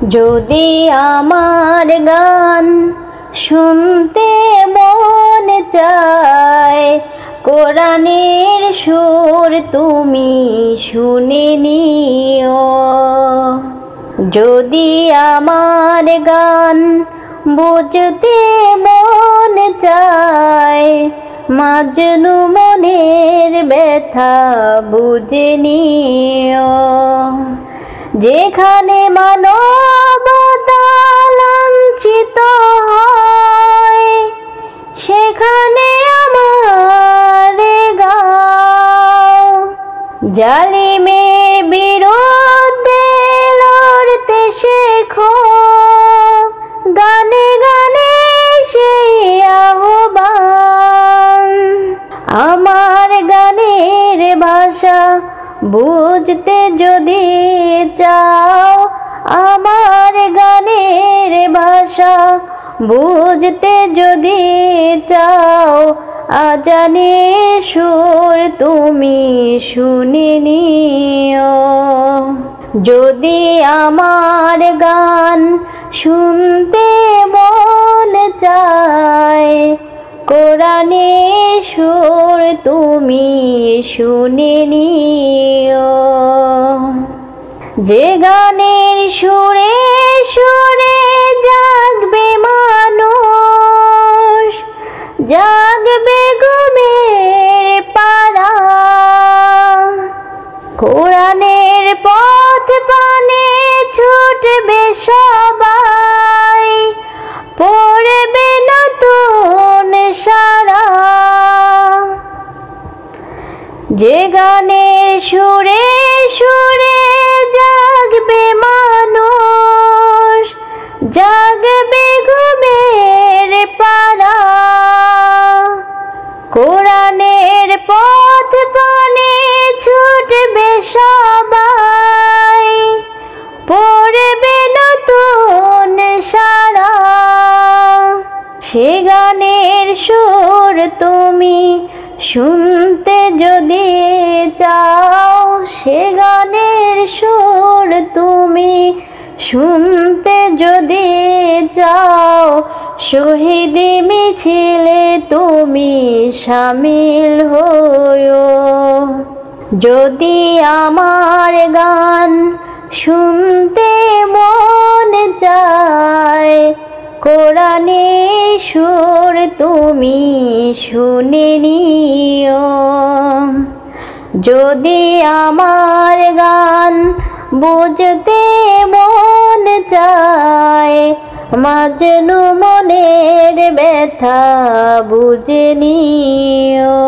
যদি আমার গান শুনতে মন চায়, কোরআনের সুর তুমি শুনে নিও। যদি আমার গান বুঝতে মন চায়, মাজনু মনের ব্যথা বুঝে নিও। যেখানে মানবতা লাঞ্ছিত হয়, সেখানে আমার গাও। জালিমের বিরুদ্ধে লড়তে শেখো, গানে গানে সেই আহ্বান। আমার গানের ভাষা বুঝতে যদি চাও, আমার গানের ভাষা বুঝতে যদি চাও, আজানের সুর তুমি শুনে নিও। যদি আমার গান শুনতে মন চায়, কোরআনের সুর তুমি শুনে নিও। যে গানের সুরে সুরে জাগবে মানুষ, জাগবে ঘুমের পাড়া। কোরআনের পথ পানে ছুটবে সবাই, পড়বে নতুন সারা। যে গানের সুরে সুরে জাগবে মানুষ, জাগবে ঘুমের পাড়া। কোরআনের পথ পানে ছুটবে সবাই, পড়বে নতুন সারা। সে গানের সুর তুমি শুনতে যদি চাও, সে গানের সুর তুমি শুনতে যদি চাও, শহীদি মিছিলে তুমি শামিল হয়ো। যদি আমার গান শুনতে মন চায়, কোরআনের সুর তুমি শুনে নিও। যদি আমার গান বুঝতে মন চায়, মাজনু মনের ব্যথা বুঝে নিও।